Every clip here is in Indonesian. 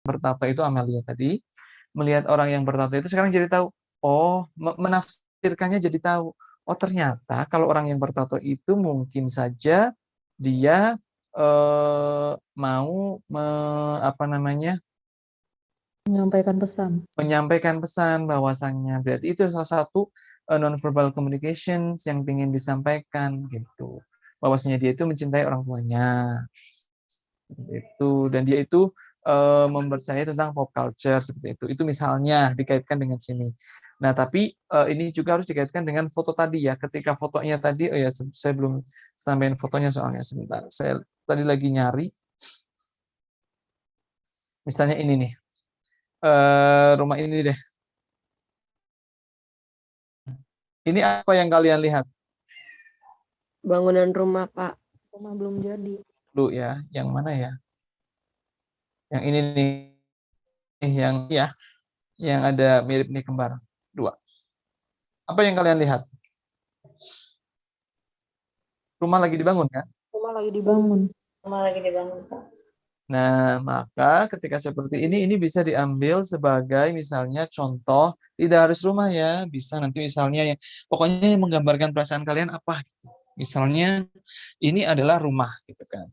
bertato itu Amelia tadi, melihat orang yang bertato itu sekarang jadi tahu, oh menafsirkannya jadi tahu, oh ternyata kalau orang yang bertato itu mungkin saja dia mau apa namanya menyampaikan pesan bahwasannya berarti itu salah satu non-verbal communication yang ingin disampaikan gitu, bahwasanya dia itu mencintai orang tuanya itu, dan dia itu mempercayai tentang pop culture seperti itu misalnya dikaitkan dengan sini. Nah tapi ini juga harus dikaitkan dengan foto tadi ya, ketika fotonya tadi, oh ya saya belum sampein fotonya soalnya, sebentar saya tadi lagi nyari. Misalnya ini nih, rumah ini deh, ini apa yang kalian lihat? Bangunan rumah, Pak. Rumah belum jadi. Dulu ya, yang mana ya? Yang ini nih, yang ya, yang ada mirip nih kembar dua. Apa yang kalian lihat? Rumah lagi dibangun kan? Rumah lagi dibangun. Rumah lagi dibangun, Pak. Nah, maka ketika seperti ini bisa diambil sebagai misalnya contoh, tidak harus rumah ya, bisa nanti misalnya yang pokoknya yang menggambarkan perasaan kalian apa gitu. Misalnya ini adalah rumah gitu kan.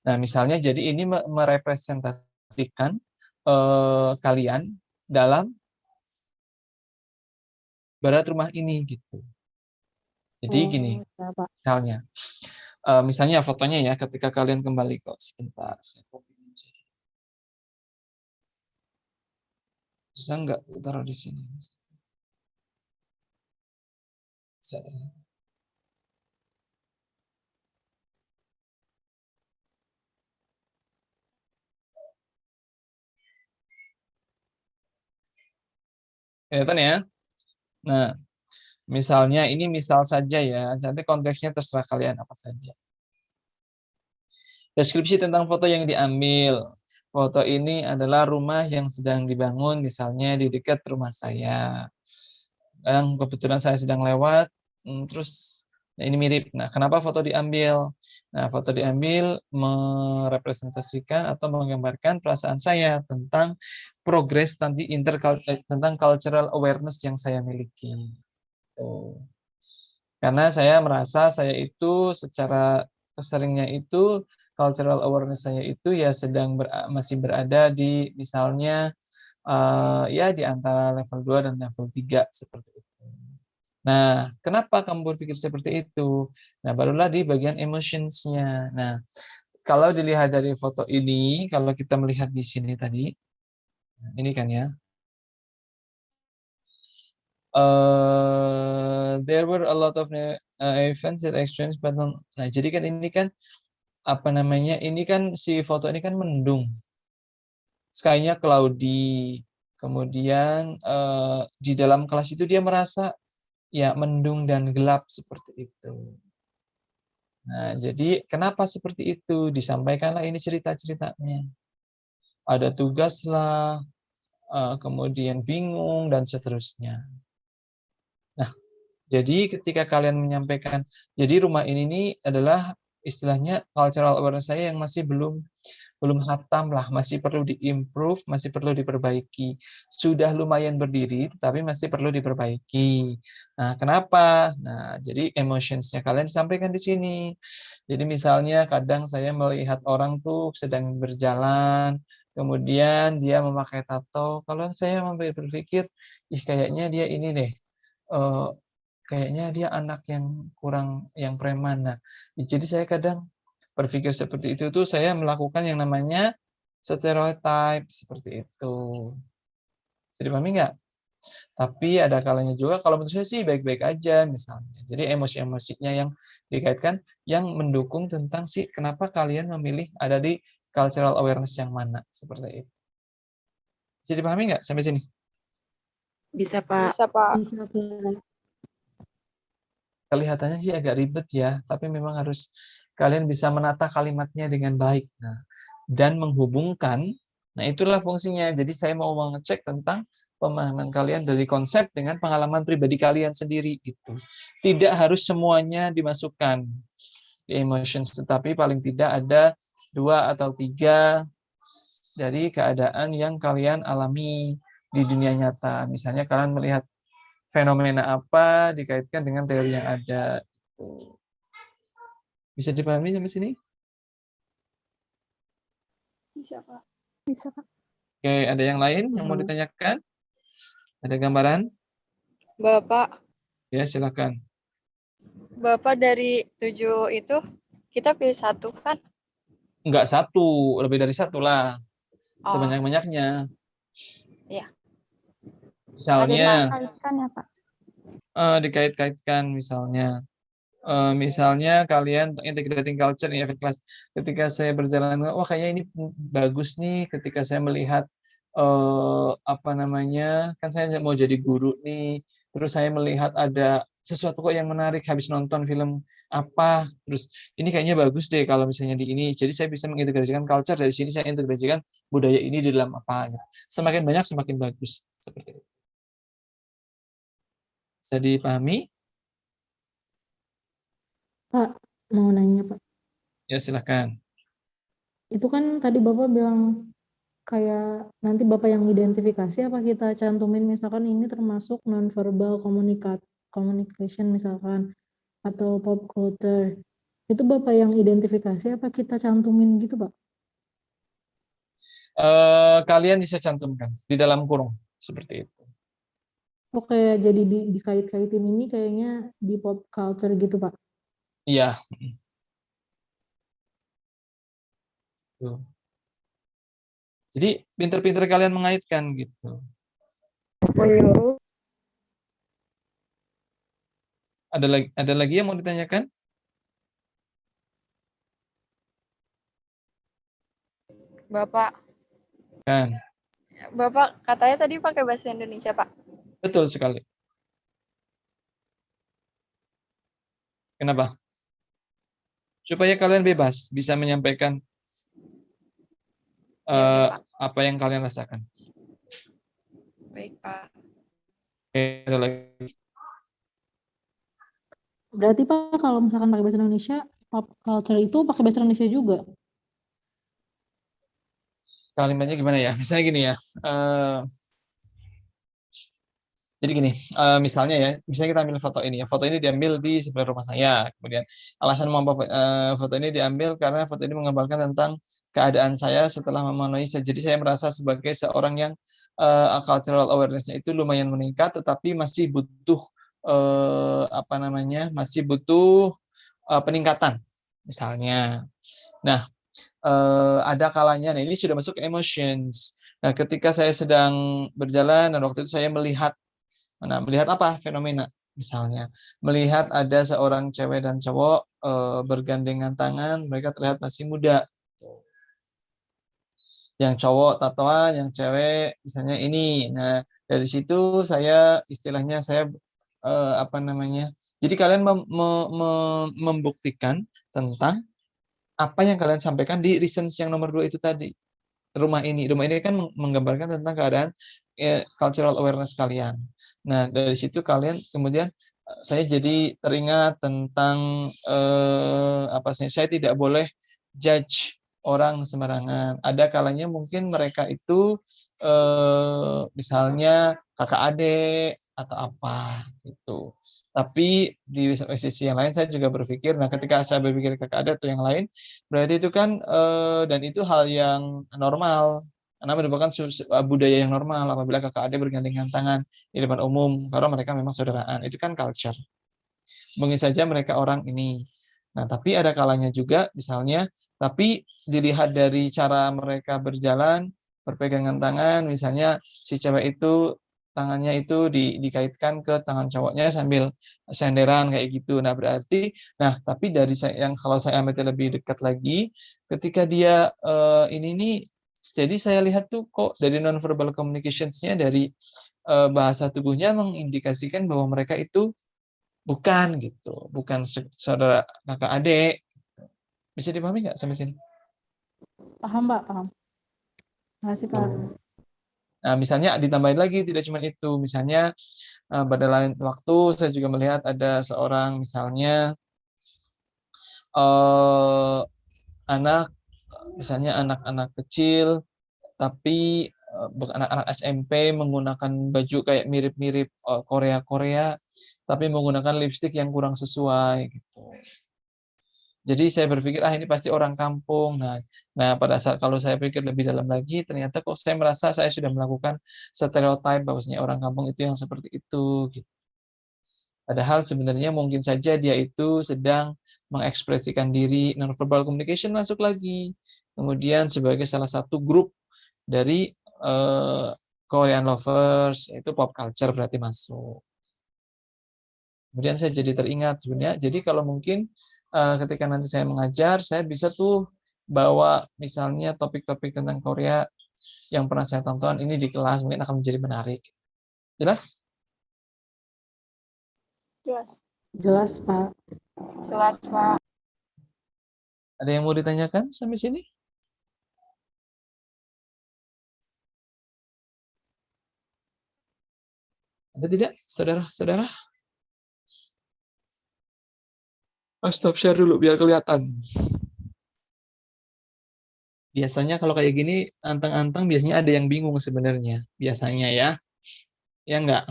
Nah, misalnya jadi ini merepresentasikan kalian dalam barat rumah ini gitu. Jadi gini, ya, Pak. misalnya fotonya ya, ketika kalian kembali kok sebentar, saya copy aja. Bisa nggak taruh di sini? Bisa. Kelihatan ya? Nah, misalnya ini misal saja ya, nanti konteksnya terserah kalian apa saja. Deskripsi tentang foto yang diambil. Foto ini adalah rumah yang sedang dibangun, misalnya di dekat rumah saya. Yang kebetulan saya sedang lewat, terus nah ini mirip. Nah, kenapa foto diambil? Nah, foto diambil merepresentasikan atau menggambarkan perasaan saya tentang progres tentang cultural awareness yang saya miliki. Karena saya merasa saya itu secara keseringnya itu cultural awareness saya itu ya masih berada di misalnya ya di antara level 2 dan level 3 seperti itu. Nah, kenapa kamu berpikir seperti itu? Nah, barulah di bagian emotions-nya. Nah, kalau dilihat dari foto ini, kalau kita melihat di sini tadi, ini kan ya, there were a lot of events that exchanged, but nah jadi kan ini kan apa namanya, ini kan si foto ini kan mendung, sky-nya cloudy, kemudian di dalam kelas itu dia merasa ya mendung dan gelap seperti itu. Nah jadi kenapa seperti itu, disampaikanlah ini cerita-ceritanya, ada tugas lah, kemudian bingung dan seterusnya. Nah, jadi ketika kalian menyampaikan, jadi rumah ini nih adalah istilahnya cultural awareness saya yang masih belum hatam lah, masih perlu diimprove, masih perlu diperbaiki. Sudah lumayan berdiri, tapi masih perlu diperbaiki. Nah, kenapa? Nah, jadi emotions-nya kalian disampaikan di sini. Jadi misalnya kadang saya melihat orang tuh sedang berjalan, kemudian dia memakai tato. Kalau saya berpikir, ih kayaknya dia ini deh, kayaknya dia anak yang kurang, yang preman. Nah, jadi saya kadang berpikir seperti itu tuh saya melakukan yang namanya stereotype seperti itu. Bisa dipahami nggak? Tapi ada kalanya juga kalau menurut saya sih baik-baik aja misalnya. Jadi emosi-emosinya yang dikaitkan yang mendukung tentang kenapa kalian memilih ada di cultural awareness yang mana seperti itu. Bisa dipahami nggak sampai sini? Bisa, Pak. Bisa, Pak. Kelihatannya sih agak ribet ya, tapi memang harus kalian bisa menata kalimatnya dengan baik. Nah, dan menghubungkan, nah itulah fungsinya. Jadi saya mau mengecek tentang pemahaman kalian dari konsep dengan pengalaman pribadi kalian sendiri gitu. Tidak harus semuanya dimasukkan di emotions, tetapi paling tidak ada 2 atau 3 dari keadaan yang kalian alami di dunia nyata. Misalnya kalian melihat fenomena apa dikaitkan dengan teori yang ada. Bisa dipahami sampai sini? Bisa, Pak. Bisa, Pak. Oke, ada yang lain yang mau ditanyakan? Ada gambaran? Bapak, Ya, silakan. Bapak dari 7 itu kita pilih satu kan? Enggak satu, lebih dari satu lah. Oh, Sebanyak-banyaknya. iya. Misalnya, Dikaitkan ya, Pak. dikait-kaitkan misalnya. Misalnya kalian integrating culture in event class. Ketika saya berjalan, wah kayaknya ini bagus nih. Ketika saya melihat apa namanya, kan saya mau jadi guru nih. Terus saya melihat ada sesuatu kok yang menarik habis nonton film apa. Terus ini kayaknya bagus deh kalau misalnya di ini. Jadi saya bisa mengintegrasikan culture dari sini. Saya integrasikan budaya ini di dalam apa. Gitu. Semakin banyak semakin bagus. Seperti itu. Bisa dipahami? Pak, mau nanya, Pak. Ya silakan. Itu kan tadi Bapak bilang kayak nanti Bapak yang identifikasi apa kita cantumin misalkan ini termasuk nonverbal communication misalkan atau pop culture. Itu Bapak yang identifikasi apa kita cantumin gitu, Pak? Kalian bisa cantumkan di dalam kurung seperti itu. Oke, jadi dikait-kaitin ini kayaknya di pop culture gitu, Pak. Iya. Tuh. Jadi pinter-pinter kalian mengaitkan gitu. Menyuruh. Ada lagi yang mau ditanyakan? Bapak, Kan, Bapak katanya tadi pakai bahasa Indonesia, Pak. betul sekali. Kenapa? Supaya kalian bebas bisa menyampaikan Ya, Pak. apa yang kalian rasakan. Baik, Pak. Oke, ada lagi. Berarti Pak kalau misalkan pakai bahasa Indonesia, pop culture itu pakai bahasa Indonesia juga. Kalimatnya gimana ya? Misalnya gini ya. Jadi gini, misalnya ya, misalnya kita ambil foto ini ya. Foto ini diambil di sebelah rumah saya. Kemudian alasan mengapa foto ini diambil karena foto ini menggambarkan tentang keadaan saya setelah memenuhi. Jadi saya merasa sebagai seorang yang cultural awareness-nya itu lumayan meningkat, tetapi masih butuh apa namanya, masih butuh peningkatan, misalnya. Nah, ada kalanya, nah ini sudah masuk ke emotions. Nah, ketika saya sedang berjalan dan waktu itu saya melihat apa fenomena, misalnya melihat ada seorang cewek dan cowok bergandengan tangan, mereka terlihat masih muda. Yang cowok tatoan, yang cewek misalnya ini. Nah, dari situ saya istilahnya saya apa namanya? Jadi kalian membuktikan tentang apa yang kalian sampaikan di reasons yang nomor 2 itu tadi. Rumah ini kan menggambarkan tentang keadaan cultural awareness kalian. Nah, dari situ kalian kemudian saya jadi teringat tentang apa sih? Saya tidak boleh judge orang sembarangan. Ada kalanya mungkin mereka itu misalnya kakak adik atau apa gitu. Tapi di sisi yang lain saya juga berpikir, nah ketika saya berpikir kakak adik atau yang lain, berarti itu kan dan itu hal yang normal karena merupakan budaya yang normal apabila kakak adik bergandengan tangan di depan umum karena mereka memang saudaraan. Itu kan culture. Mungkin saja mereka orang ini. Nah, tapi ada kalanya juga misalnya tapi dilihat dari cara mereka berjalan, berpegangan tangan, misalnya si cewek itu tangannya itu dikaitkan ke tangan cowoknya sambil senderan kayak gitu. Nah, berarti tapi dari yang kalau saya amati lebih dekat lagi, ketika dia ini nih jadi saya lihat tuh kok dari nonverbal communicationsnya dari bahasa tubuhnya mengindikasikan bahwa mereka itu bukan gitu, bukan saudara kakak adik. Bisa dipahami nggak sampai sini? Paham, Pak, paham. Makasih, Pak. Nah, misalnya ditambahin lagi, tidak cuma itu. Misalnya pada lain waktu saya juga melihat ada seorang misalnya anak, misalnya anak-anak kecil tapi anak-anak SMP menggunakan baju kayak mirip-mirip Korea-Korea, tapi menggunakan lipstik yang kurang sesuai gitu. Jadi saya berpikir ini pasti orang kampung. Nah pada saat kalau saya pikir lebih dalam lagi, ternyata kok saya merasa saya sudah melakukan stereotip bahwasanya orang kampung itu yang seperti itu. Gitu. Padahal sebenarnya mungkin saja dia itu sedang mengekspresikan diri, nonverbal communication masuk lagi. Kemudian sebagai salah satu grup dari Korean lovers, itu pop culture berarti masuk. Kemudian saya jadi teringat sebenarnya, jadi kalau mungkin ketika nanti saya mengajar, saya bisa tuh bawa misalnya topik-topik tentang Korea yang pernah saya tonton ini di kelas, mungkin akan menjadi menarik. Jelas? Jelas. Jelas, Pak. Jelas, Pak. Ada yang mau ditanyakan sampai sini? Ada tidak, saudara-saudara? Stop share dulu biar kelihatan. Biasanya kalau kayak gini, anteng-anteng biasanya ada yang bingung sebenarnya. Biasanya ya. Ya enggak?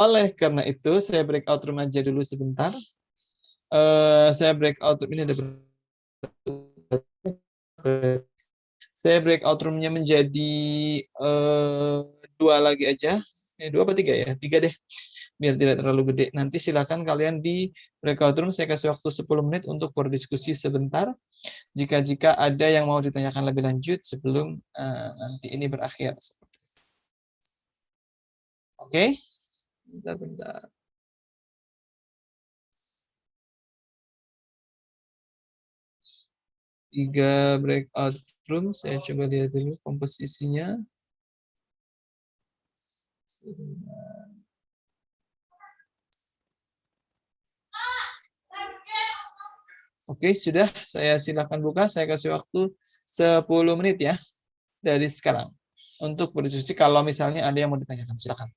Oleh karena itu, saya breakout room aja dulu sebentar. Saya breakout room ini ada saya breakout room-nya menjadi 2 lagi aja. 2 apa 3 ya? 3 deh. Biar tidak terlalu gede. Nanti silakan kalian di breakout room, saya kasih waktu 10 menit untuk berdiskusi sebentar. Jika ada yang mau ditanyakan lebih lanjut sebelum nanti ini berakhir. Oke? Bentar. 3 breakout room, saya coba lihat dulu komposisinya. Oke, sudah. Saya silakan buka. Saya kasih waktu 10 menit ya dari sekarang untuk berdiskusi. Kalau misalnya ada yang mau ditanyakan, silakan.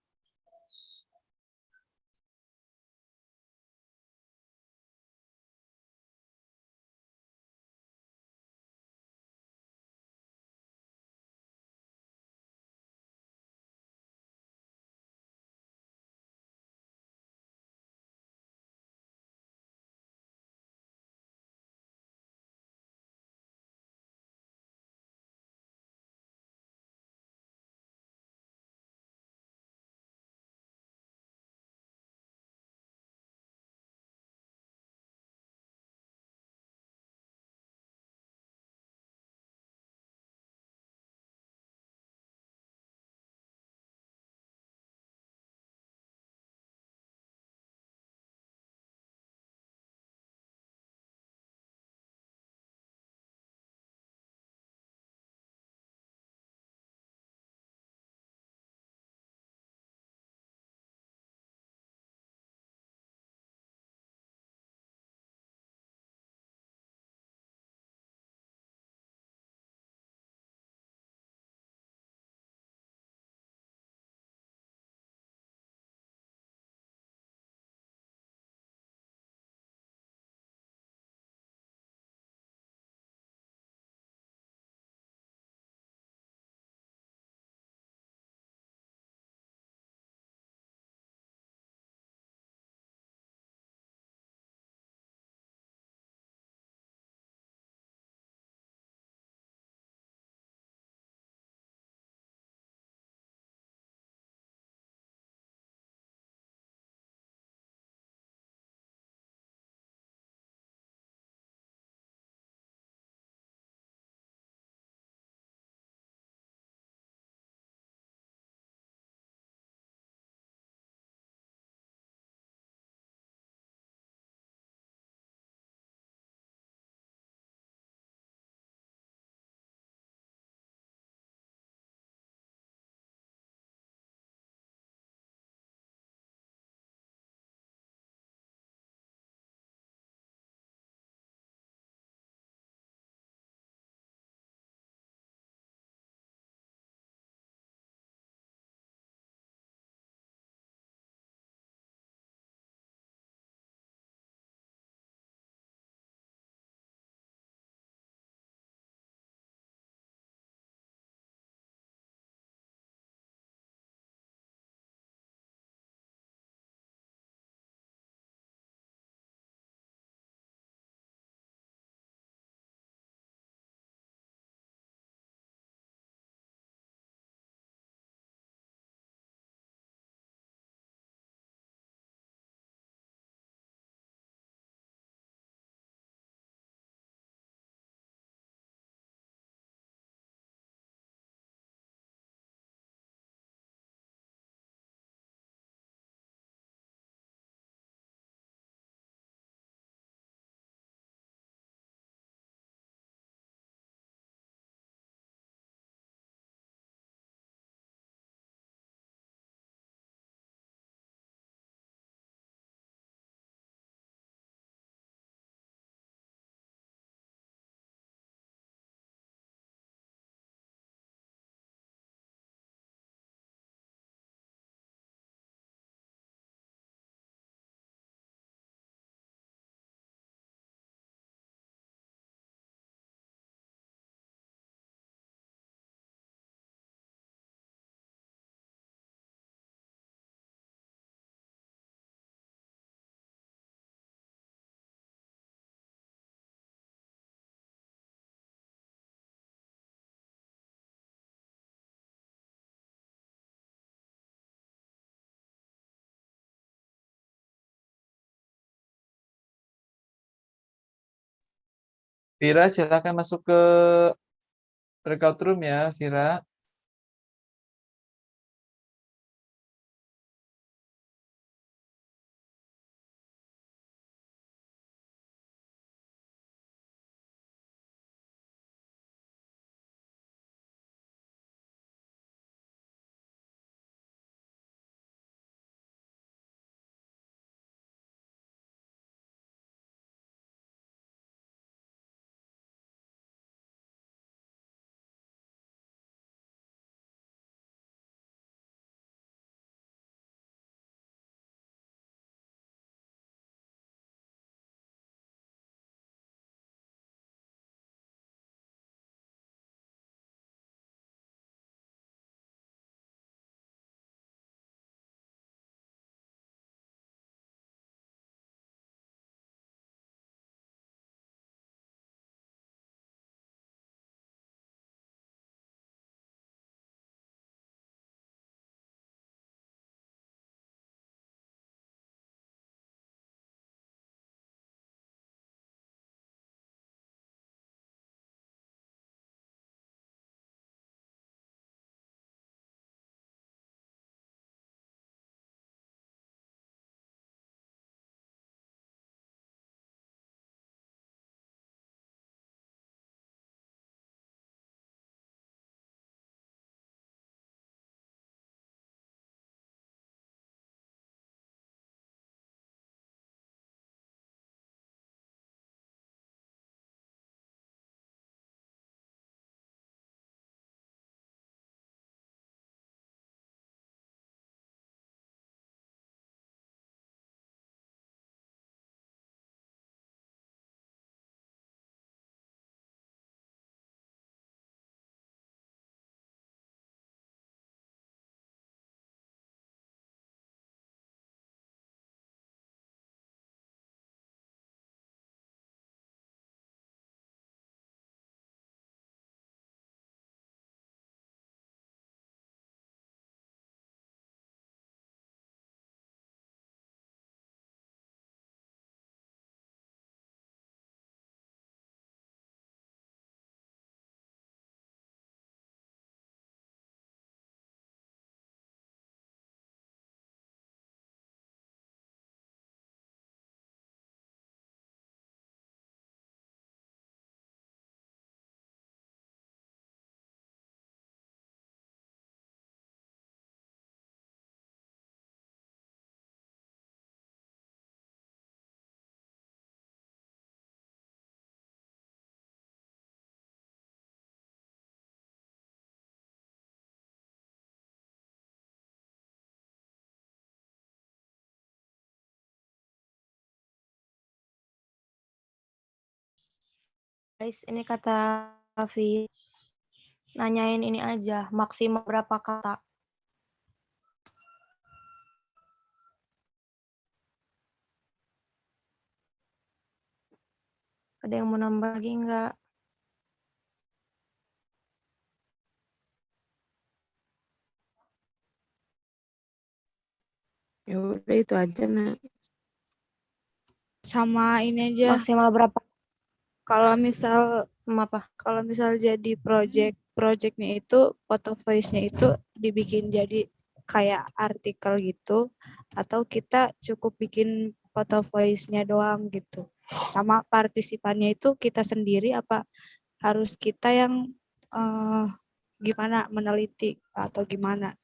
Vira, silakan masuk ke breakout room ya, Vira. Guys, ini kata Vi, nanyain ini aja, maksimal berapa kata? Ada yang mau nambah lagi nggak? Ya udah itu aja, Nak. Sama ini aja, Maksimal berapa? kalau misal Apa? jadi projectnya itu foto voice-nya itu dibikin jadi kayak artikel gitu, atau kita cukup bikin foto voice-nya doang gitu. Sama partisipannya itu kita sendiri apa harus kita yang gimana meneliti atau gimana?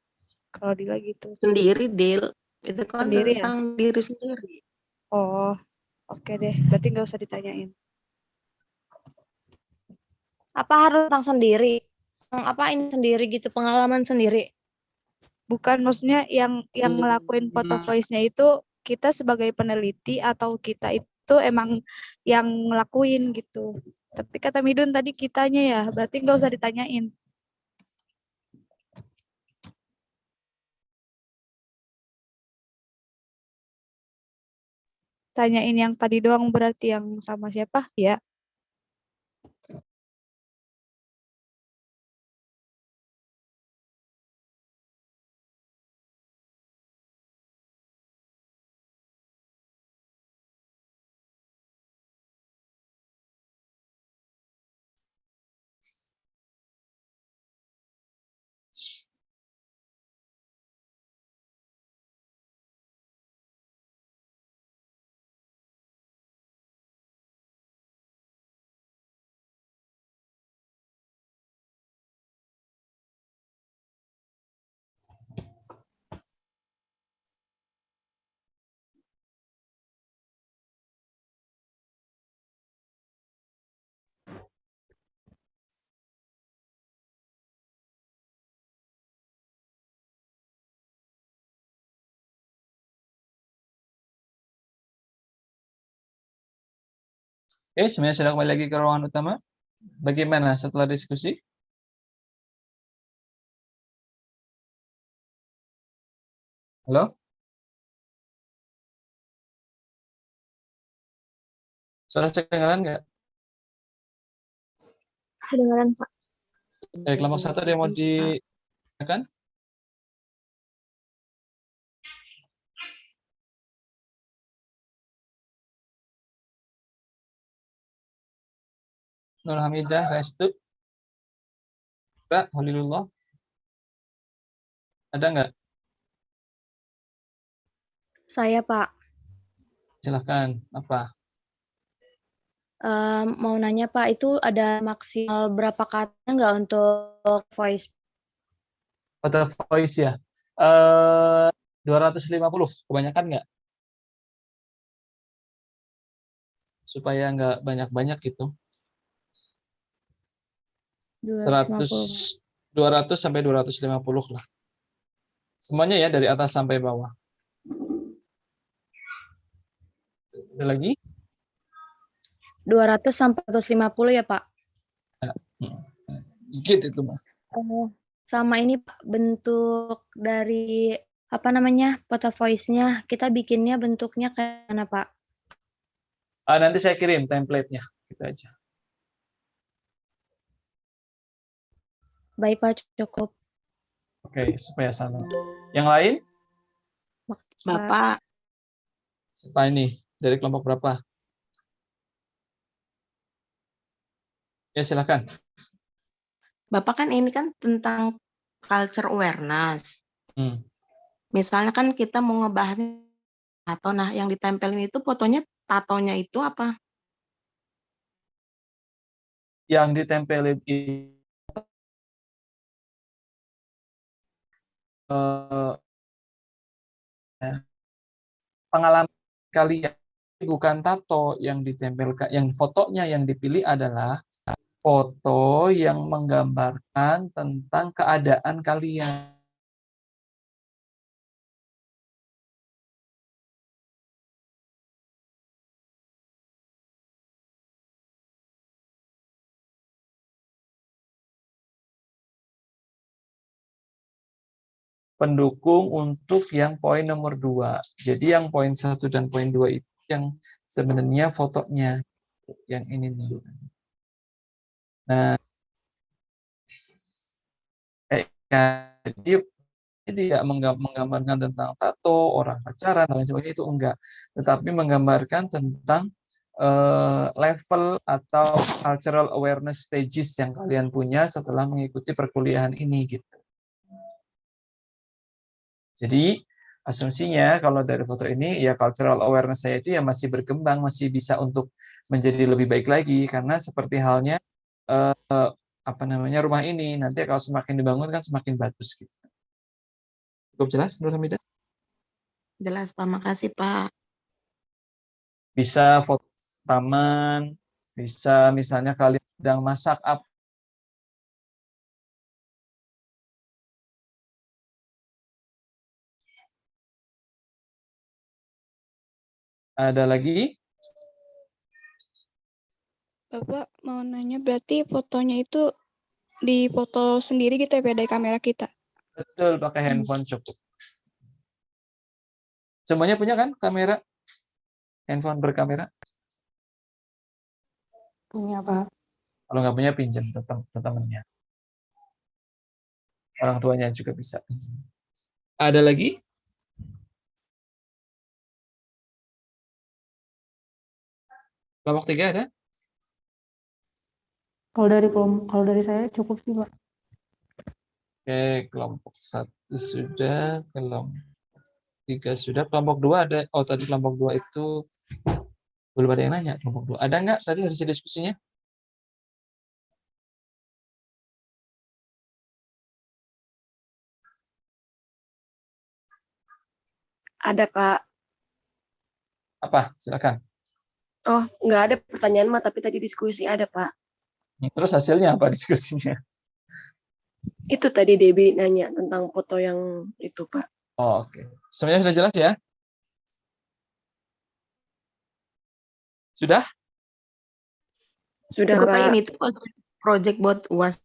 Kalau Dila gitu. Sendiri, Dil. Itu kan Sendiri ya? tentang diri sendiri. Oh, oke deh. Berarti nggak usah ditanyain. Apa harus tentang sendiri? Apa ini sendiri gitu, pengalaman sendiri? Bukan, maksudnya yang ngelakuin foto voice-nya itu kita sebagai peneliti atau kita itu emang yang ngelakuin gitu. Tapi kata Midun tadi kitanya ya, berarti nggak usah ditanyain. Tanyain yang tadi doang berarti yang sama siapa ya? Oke, semuanya sudah kembali lagi ke ruangan utama. Bagaimana setelah diskusi? Halo? Suara saya kedengaran nggak? Kedengaran, Pak. Dari kelompok 1 ada yang mau ditanyakan? Nur Hamidah, Restu, Mbak, Holilullah, ada nggak? Saya, Pak. Silahkan, apa? Mau nanya, Pak, itu ada maksimal berapa kata nggak untuk voice? Foto voice ya? 250, kebanyakan nggak? Supaya nggak banyak-banyak gitu. 250. 200 sampai 250 lah. Semuanya ya, dari atas sampai bawah. Ada lagi? 200 sampai 150 ya, Pak? Dikit itu, Mas. Sama ini, Pak, bentuk dari, apa namanya, foto voice-nya, kita bikinnya bentuknya kayak mana, Pak? Nanti saya kirim template-nya. Gitu aja. Baik, Pak, cukup. Oke, supaya sama. Yang lain? Makasih, Pak. Bapak, Siapa ini? Dari kelompok berapa? Ya, silakan. Bapak kan ini kan tentang culture awareness. Hmm. Misalnya kan kita mau ngebahas tato, nah yang ditempelin itu fotonya tatonya itu apa? Yang ditempelin itu pengalaman kalian, bukan tato yang ditempelkan, yang fotonya yang dipilih adalah foto yang menggambarkan tentang keadaan kalian. Pendukung untuk yang poin nomor 2. Jadi yang poin 1 dan poin 2 itu yang sebenarnya fotonya. Yang ini nih. Nah, jadi tidak menggambarkan tentang tato, orang pacaran, dan lain sebagainya, itu enggak. Tetapi menggambarkan tentang level atau cultural awareness stages yang kalian punya setelah mengikuti perkuliahan ini gitu. Jadi asumsinya kalau dari foto ini ya cultural awareness saya itu ya masih berkembang, masih bisa untuk menjadi lebih baik lagi, karena seperti halnya apa namanya rumah ini nanti kalau semakin dibangun kan semakin bagus gitu. Cukup jelas, Nur Hamidah? Jelas Pak, makasih Pak. Bisa foto taman, bisa misalnya kalian sedang masak apa. Ada lagi? Bapak mau nanya berarti fotonya itu dipoto sendiri gitu ya Pak, dari kamera kita? Betul, pakai handphone cukup. Semuanya punya kan kamera? Handphone berkamera? Punya, Pak. Kalau nggak punya, pinjam temannya. Orang tuanya juga bisa. Ada lagi? Kelompok 3 ada? Kalau dari saya cukup sih, Pak. Oke, kelompok 1 sudah, kelompok 3 sudah, kelompok 2 ada. Oh, tadi kelompok 2 itu belum ada yang nanya. Kelompok 2 ada nggak tadi hasil diskusinya? Ada, Kak. Apa? Silakan. Oh, nggak ada pertanyaan mah, tapi tadi diskusi ada, Pak. Terus hasilnya apa diskusinya? Itu tadi Debbie nanya tentang foto yang itu, Pak. Oh, oke. Semuanya sudah jelas ya? Sudah? Sudah, Bapak Pak. ini tuh project buat UAS.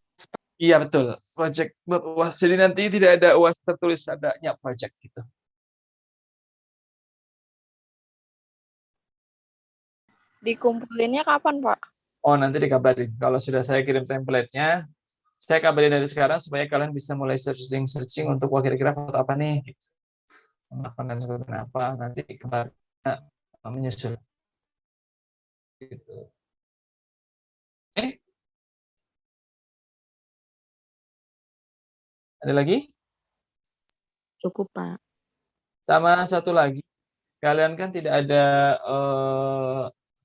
Iya betul, project buat UAS. Jadi nanti tidak ada UAS tertulis, adanya project gitu. Dikumpulinnya kapan, Pak? Oh, nanti dikabarin. Kalau sudah saya kirim template-nya, saya kabarin dari sekarang supaya kalian bisa mulai searching untuk wah kira-kira foto apa nih. Makanannya apa, nanti kabarnya menyusul. Gitu. Ada lagi? Cukup, Pak. Sama satu lagi, kalian kan tidak ada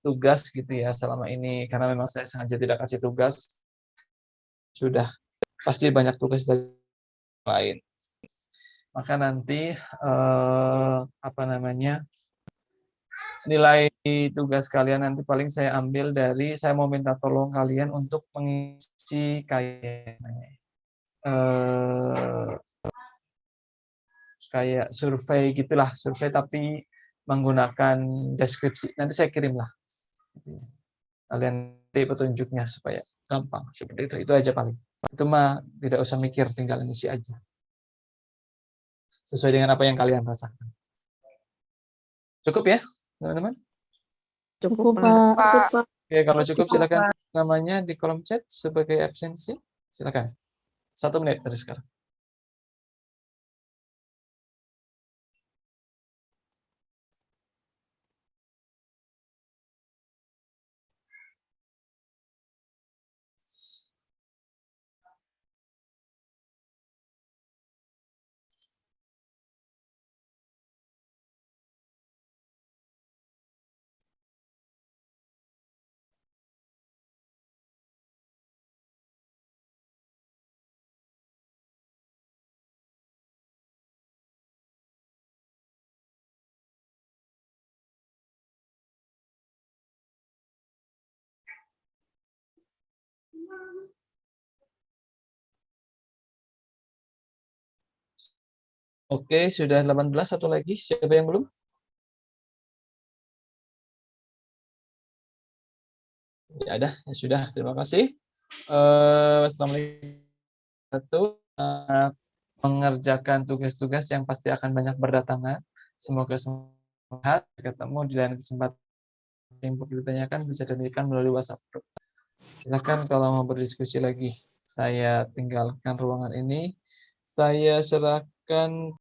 tugas gitu ya selama ini, karena memang saya sengaja tidak kasih tugas. Sudah pasti banyak tugas dari lain. Maka nanti apa namanya, nilai tugas kalian nanti paling saya ambil dari, saya mau minta tolong kalian untuk mengisi kayak survei gitulah, survei tapi menggunakan deskripsi. Nanti saya kirim lah. Kalian petunjuknya supaya gampang. Seperti itu aja paling. Itu mah tidak usah mikir, tinggal ngisi aja. Sesuai dengan apa yang kalian rasakan. Cukup ya, teman-teman? Cukup, Pak. Pak. Oke, kalau cukup silakan namanya di kolom chat sebagai absensi. Silakan. 1 menit dari sekarang. Oke, sudah 18, satu lagi. Siapa yang belum? Ya ada, ya sudah. Terima kasih. Wassalamualaikum. Mengerjakan tugas-tugas yang pasti akan banyak berdatangan. Semoga sehat. Ketemu di lain kesempatan. Yang perlu ditanyakan bisa ditanyakan melalui WhatsApp. Silakan kalau mau berdiskusi lagi. Saya tinggalkan ruangan ini. Saya serahkan